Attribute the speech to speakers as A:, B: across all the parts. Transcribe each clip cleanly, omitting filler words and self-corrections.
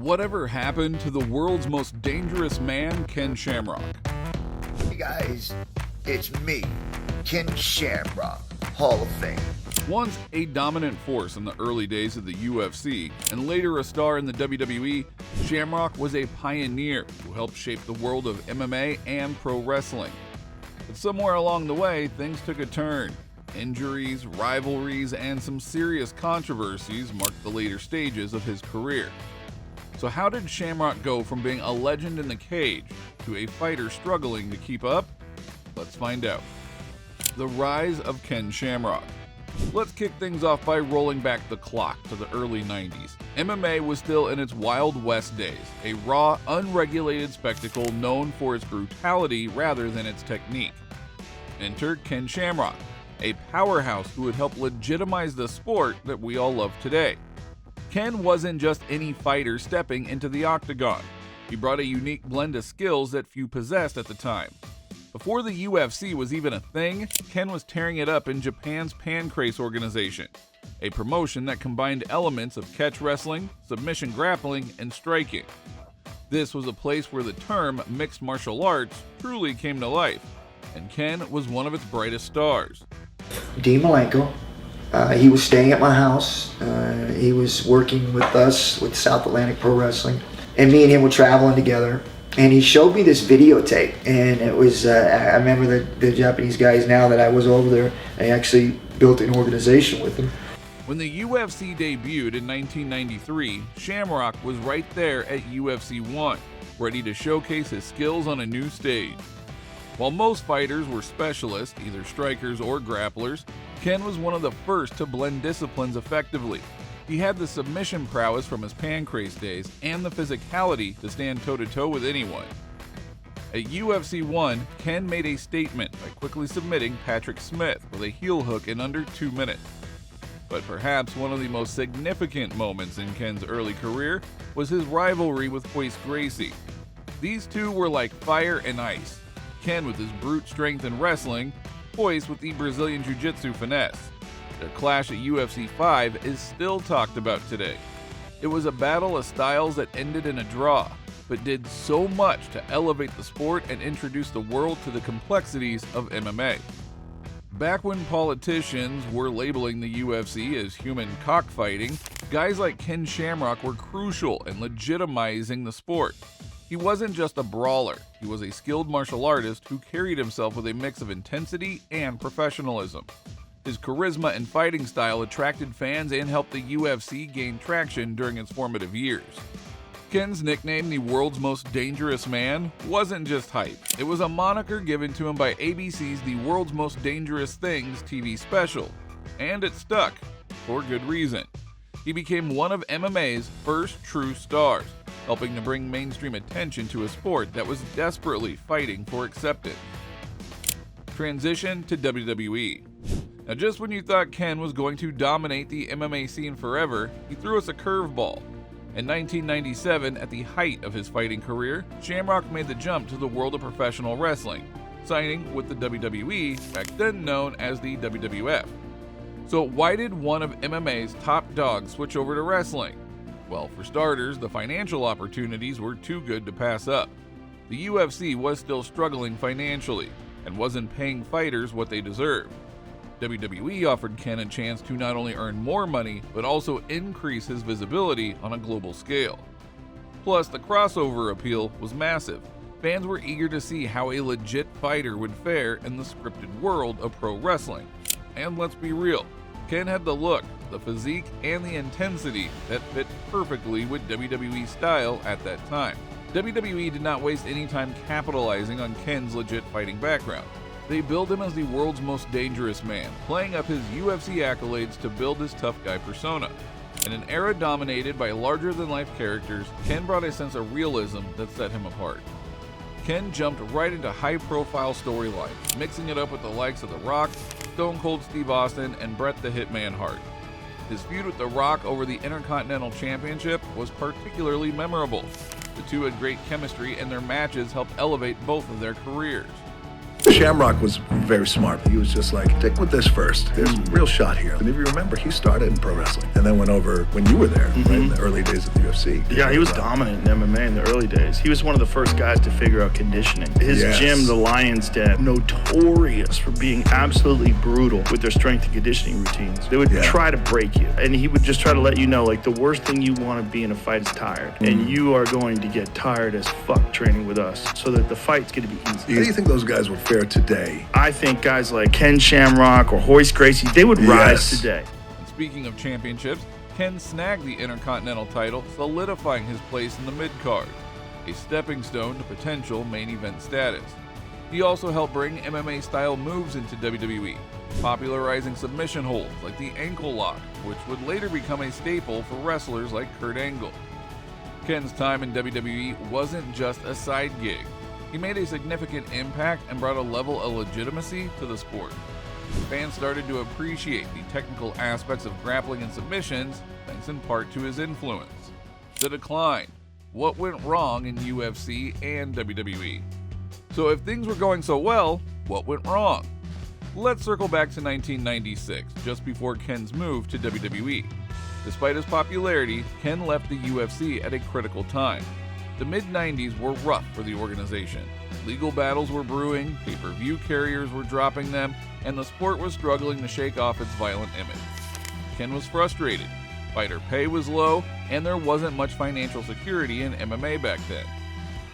A: Whatever happened to the world's most dangerous man, Ken Shamrock?
B: Hey guys, it's me, Ken Shamrock, Hall of Fame.
A: Once a dominant force in the early days of the UFC and later a star in the WWE, Shamrock was a pioneer who helped shape the world of MMA and pro wrestling. But somewhere along the way, things took a turn. Injuries, rivalries, and some serious controversies marked the later stages of his career. So how did Shamrock go from being a legend in the cage to a fighter struggling to keep up? Let's find out. The rise of Ken Shamrock. Let's kick things off by rolling back the clock to the early 90s. MMA was still in its Wild West days, a raw, unregulated spectacle known for its brutality rather than its technique. Enter Ken Shamrock, a powerhouse who would help legitimize the sport that we all love today. Ken wasn't just any fighter stepping into the octagon. He brought a unique blend of skills that few possessed at the time. Before the UFC was even a thing, Ken was tearing it up in Japan's Pancrase organization, a promotion that combined elements of catch wrestling, submission grappling, and striking. This was a place where the term mixed martial arts truly came to life, and Ken was one of its brightest stars.
C: Dean Malenko, he was staying at my house. He was working with us with South Atlantic Pro Wrestling, and me and him were traveling together. And he showed me this videotape, and it was, I remember the Japanese guys now that I was over there, I actually built an organization with them.
A: When the UFC debuted in 1993, Shamrock was right there at UFC 1, ready to showcase his skills on a new stage. While most fighters were specialists, either strikers or grapplers, Ken was one of the first to blend disciplines effectively. He had the submission prowess from his Pancrase days and the physicality to stand toe-to-toe with anyone. At UFC 1, Ken made a statement by quickly submitting Patrick Smith with a heel hook in under 2 minutes. But perhaps one of the most significant moments in Ken's early career was his rivalry with Royce Gracie. These two were like fire and ice. Ken with his brute strength and wrestling, Royce with the Brazilian Jiu-Jitsu finesse. Their clash at UFC 5 is still talked about today. It was a battle of styles that ended in a draw, but did so much to elevate the sport and introduce the world to the complexities of MMA. Back when politicians were labeling the UFC as human cockfighting, guys like Ken Shamrock were crucial in legitimizing the sport. He wasn't just a brawler, he was a skilled martial artist who carried himself with a mix of intensity and professionalism. His charisma and fighting style attracted fans and helped the UFC gain traction during its formative years. Ken's nickname, the world's most dangerous man, wasn't just hype. It was a moniker given to him by ABC's The World's Most Dangerous Things TV special, and it stuck, for good reason. He became one of MMA's first true stars, helping to bring mainstream attention to a sport that was desperately fighting for acceptance. Transition to WWE. Now, just when you thought Ken was going to dominate the MMA scene forever, he threw us a curveball. In 1997, at the height of his fighting career, Shamrock made the jump to the world of professional wrestling, signing with the WWE, back then known as the WWF. So why did one of MMA's top dogs switch over to wrestling? Well, for starters, the financial opportunities were too good to pass up. The UFC was still struggling financially and wasn't paying fighters what they deserved. WWE offered Ken a chance to not only earn more money, but also increase his visibility on a global scale. Plus, the crossover appeal was massive. Fans were eager to see how a legit fighter would fare in the scripted world of pro wrestling. And let's be real, Ken had the look, the physique, and the intensity that fit perfectly with WWE style at that time. WWE did not waste any time capitalizing on Ken's legit fighting background. They billed him as the world's most dangerous man, playing up his UFC accolades to build his tough guy persona. In an era dominated by larger-than-life characters, Ken brought a sense of realism that set him apart. Ken jumped right into high-profile storylines, mixing it up with the likes of The Rock, Stone Cold Steve Austin, and Bret the Hitman Hart. His feud with The Rock over the Intercontinental Championship was particularly memorable. The two had great chemistry, and their matches helped elevate both of their careers.
D: Shamrock was very smart. He was just like, stick with this first. There's a real shot here. And if you remember, he started in pro wrestling and then went over when you were there, right, in the early days of the UFC.
E: Yeah, he was dominant in MMA in the early days. He was one of the first guys to figure out conditioning. His gym, the Lion's Den, notorious for being absolutely brutal with their strength and conditioning routines. They would try to break you, and he would just try to let you know, like, the worst thing you want to be in a fight is tired. And you are going to get tired as fuck training with us so that the fight's going to be easy.
D: How do you think those guys would fare today?
E: I think guys like Ken Shamrock or Royce, Gracie, they would rise today.
A: And speaking of championships, Ken snagged the Intercontinental title, solidifying his place in the mid-card, a stepping stone to potential main event status. He also helped bring MMA-style moves into WWE, popularizing submission holds like the ankle lock, which would later become a staple for wrestlers like Kurt Angle. Ken's time in WWE wasn't just a side gig. He made a significant impact and brought a level of legitimacy to the sport. Fans started to appreciate the technical aspects of grappling and submissions, thanks in part to his influence. The decline. What went wrong in UFC and WWE? So if things were going so well, what went wrong? Let's circle back to 1996, just before Ken's move to WWE. Despite his popularity, Ken left the UFC at a critical time. The mid-90s were rough for the organization. Legal battles were brewing, pay-per-view carriers were dropping them, and the sport was struggling to shake off its violent image. Ken was frustrated. Fighter pay was low, and there wasn't much financial security in MMA back then.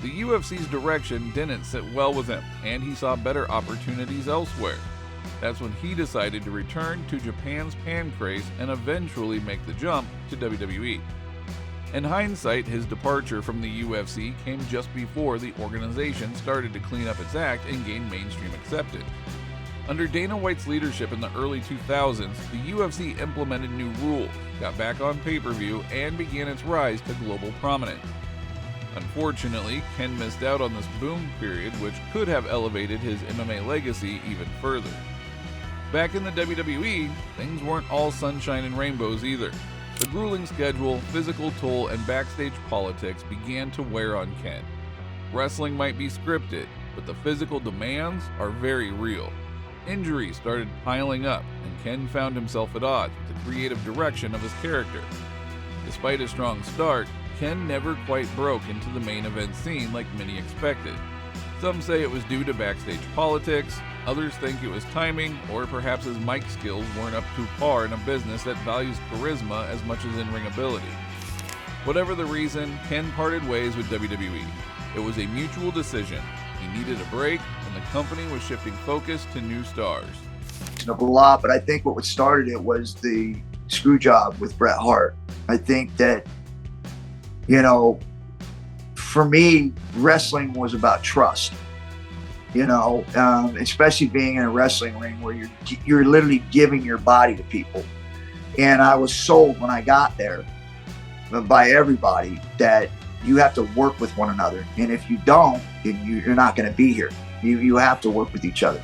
A: The UFC's direction didn't sit well with him, and he saw better opportunities elsewhere. That's when he decided to return to Japan's pancrase and eventually make the jump to WWE. In hindsight, his departure from the UFC came just before the organization started to clean up its act and gain mainstream acceptance. Under Dana White's leadership in the early 2000s, the UFC implemented new rules, got back on pay-per-view, and began its rise to global prominence. Unfortunately, Ken missed out on this boom period, which could have elevated his MMA legacy even further. Back in the WWE, things weren't all sunshine and rainbows either. The grueling schedule, physical toll, and backstage politics began to wear on Ken. Wrestling might be scripted, but the physical demands are very real. Injuries started piling up, and Ken found himself at odds with the creative direction of his character. Despite a strong start, Ken never quite broke into the main event scene like many expected. Some say it was due to backstage politics, others think it was timing, or perhaps his mic skills weren't up to par in a business that values charisma as much as in-ring ability. Whatever the reason, Ken parted ways with WWE. It was a mutual decision. He needed a break, and the company was shifting focus to new stars.
C: A lot, but I think what started it was the screw job with Bret Hart. I think that, for me, wrestling was about trust. Especially being in a wrestling ring where you're literally giving your body to people. And I was sold when I got there by everybody that you have to work with one another. And if you don't, then you're not going to be here. You have to work with each other.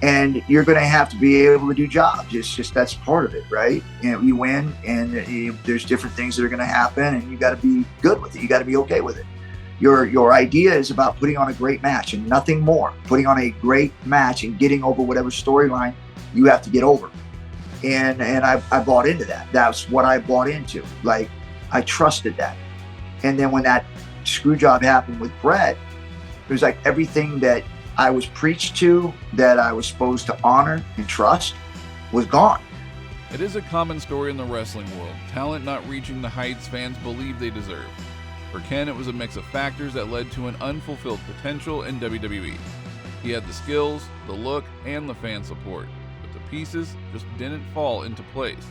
C: And you're going to have to be able to do jobs. It's just, that's part of it, right? You win, and there's different things that are going to happen, and you got to be good with it. You got to be okay with it. Your idea is about putting on a great match and nothing more. Putting on a great match and getting over whatever storyline you have to get over. And I bought into that. That's what I bought into. Like, I trusted that. And then when that screw job happened with Bret, it was like everything that I was preached to, that I was supposed to honor and trust, was gone.
A: It is a common story in the wrestling world, talent not reaching the heights fans believe they deserve. For Ken, it was a mix of factors that led to an unfulfilled potential in WWE. He had the skills, the look, and the fan support, but the pieces just didn't fall into place.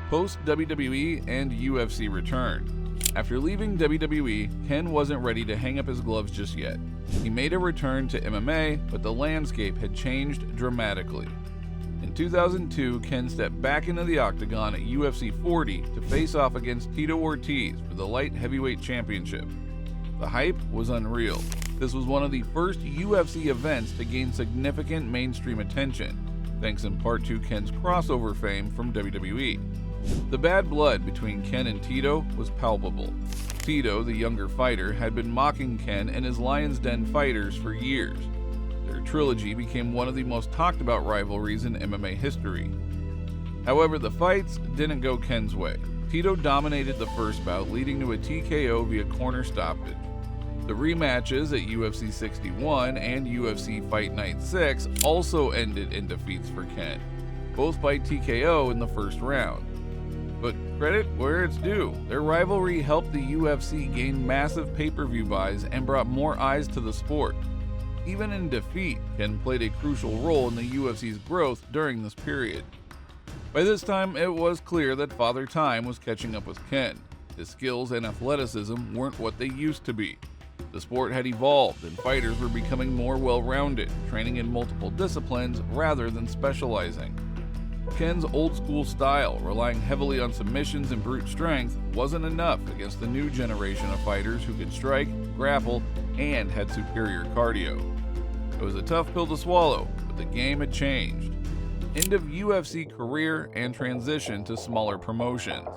A: Post-WWE and UFC return. After leaving WWE, Ken wasn't ready to hang up his gloves just yet. He made a return to MMA, but the landscape had changed dramatically. In 2002, Ken stepped back into the octagon at UFC 40 to face off against Tito Ortiz for the light heavyweight championship. The hype was unreal. This was one of the first UFC events to gain significant mainstream attention, thanks in part to Ken's crossover fame from WWE. The bad blood between Ken and Tito was palpable. Tito, the younger fighter, had been mocking Ken and his Lion's Den fighters for years. Their trilogy became one of the most talked about rivalries in MMA history. However, the fights didn't go Ken's way. Tito dominated the first bout, leading to a TKO via corner stoppage. The rematches at UFC 61 and UFC Fight Night 6 also ended in defeats for Ken, both by TKO in the first round. But credit where it's due, their rivalry helped the UFC gain massive pay-per-view buys and brought more eyes to the sport. Even in defeat, Ken played a crucial role in the UFC's growth during this period. By this time, it was clear that Father Time was catching up with Ken. His skills and athleticism weren't what they used to be. The sport had evolved and fighters were becoming more well-rounded, training in multiple disciplines rather than specializing. Ken's old-school style, relying heavily on submissions and brute strength, wasn't enough against the new generation of fighters who could strike, grapple, and had superior cardio. It was a tough pill to swallow, but the game had changed. End of UFC career and transition to smaller promotions.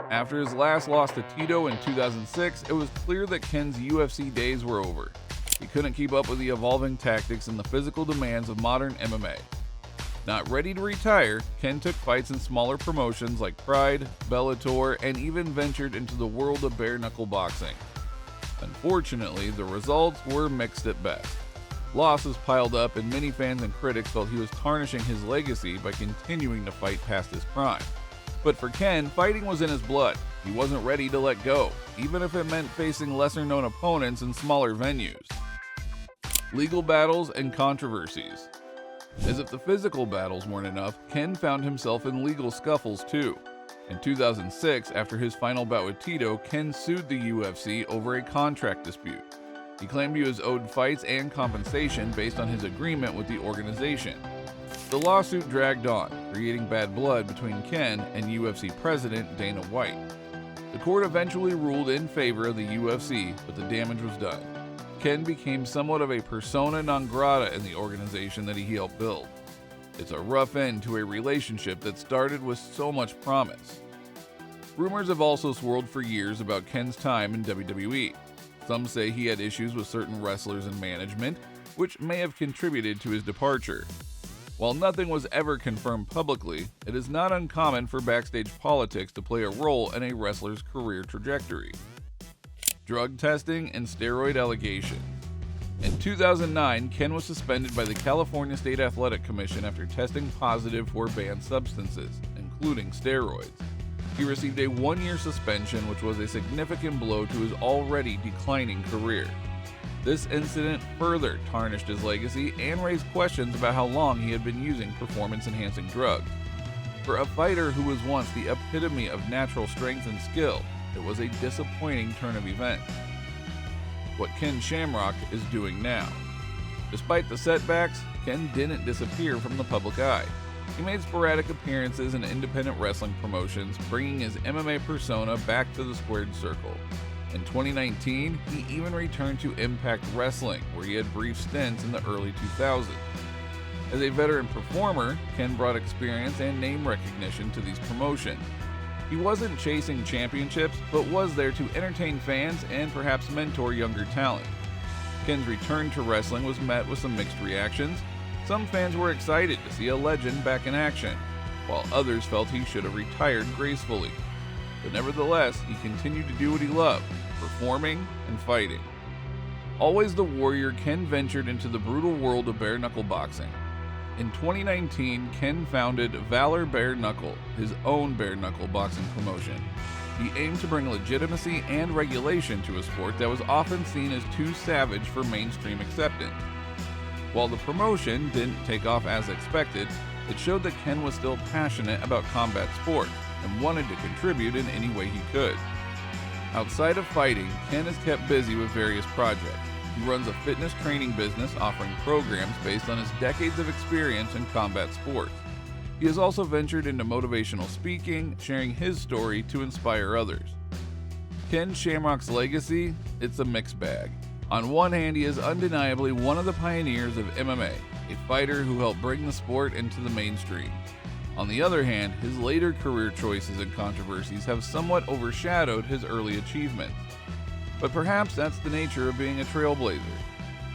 A: After his last loss to Tito in 2006, it was clear that Ken's UFC days were over. He couldn't keep up with the evolving tactics and the physical demands of modern MMA. Not ready to retire, Ken took fights in smaller promotions like Pride, Bellator, and even ventured into the world of bare-knuckle boxing. Unfortunately, the results were mixed at best. Losses piled up and many fans and critics felt he was tarnishing his legacy by continuing to fight past his prime. But for Ken, fighting was in his blood. He wasn't ready to let go, even if it meant facing lesser-known opponents in smaller venues. Legal battles and controversies. As if the physical battles weren't enough, Ken found himself in legal scuffles too. In 2006, after his final bout with Tito, Ken sued the UFC over a contract dispute. He claimed he was owed fights and compensation based on his agreement with the organization. The lawsuit dragged on, creating bad blood between Ken and UFC president Dana White. The court eventually ruled in favor of the UFC, but the damage was done. Ken became somewhat of a persona non grata in the organization that he helped build. It's a rough end to a relationship that started with so much promise. Rumors have also swirled for years about Ken's time in WWE. Some say he had issues with certain wrestlers and management, which may have contributed to his departure. While nothing was ever confirmed publicly, it is not uncommon for backstage politics to play a role in a wrestler's career trajectory. Drug testing and steroid allegations. In 2009, Ken was suspended by the California State Athletic Commission after testing positive for banned substances, including steroids. He received a 1-year suspension, which was a significant blow to his already declining career. This incident further tarnished his legacy and raised questions about how long he had been using performance-enhancing drugs. For a fighter who was once the epitome of natural strength and skill, it was a disappointing turn of events. What Ken Shamrock is doing now. Despite the setbacks, Ken didn't disappear from the public eye. He made sporadic appearances in independent wrestling promotions, bringing his MMA persona back to the squared circle. In 2019, he even returned to Impact Wrestling, where he had brief stints in the early 2000s. As a veteran performer, Ken brought experience and name recognition to these promotions. He wasn't chasing championships, but was there to entertain fans and perhaps mentor younger talent. Ken's return to wrestling was met with some mixed reactions. Some fans were excited to see a legend back in action, while others felt he should have retired gracefully. But nevertheless, he continued to do what he loved, performing and fighting. Always the warrior, Ken ventured into the brutal world of bare-knuckle boxing. In 2019, Ken founded Valor Bare Knuckle, his own bare-knuckle boxing promotion. He aimed to bring legitimacy and regulation to a sport that was often seen as too savage for mainstream acceptance. While the promotion didn't take off as expected, it showed that Ken was still passionate about combat sports and wanted to contribute in any way he could. Outside of fighting, Ken is kept busy with various projects. He runs a fitness training business offering programs based on his decades of experience in combat sports. He has also ventured into motivational speaking, sharing his story to inspire others. Ken Shamrock's legacy, it's a mixed bag. On one hand, he is undeniably one of the pioneers of MMA, a fighter who helped bring the sport into the mainstream. On the other hand, his later career choices and controversies have somewhat overshadowed his early achievements. But perhaps that's the nature of being a trailblazer.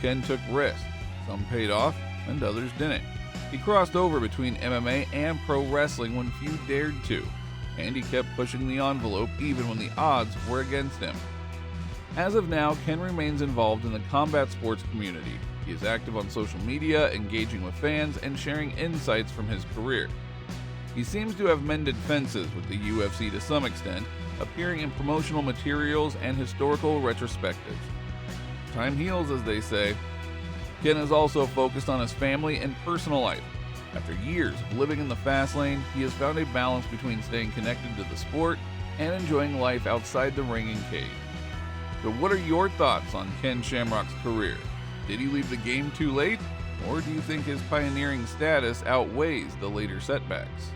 A: Ken took risks, Some paid off, and others didn't. He crossed over between MMA and pro wrestling when few dared to, and he kept pushing the envelope even when the odds were against him. As of now, Ken remains involved in the combat sports community. He is active on social media, engaging with fans, and sharing insights from his career. He seems to have mended fences with the UFC to some extent, appearing in promotional materials and historical retrospectives. Time heals, as they say. Ken is also focused on his family and personal life. After years of living in the fast lane, he has found a balance between staying connected to the sport and enjoying life outside the ring and cage. So what are your thoughts on Ken Shamrock's career? Did he leave the game too late, or do you think his pioneering status outweighs the later setbacks?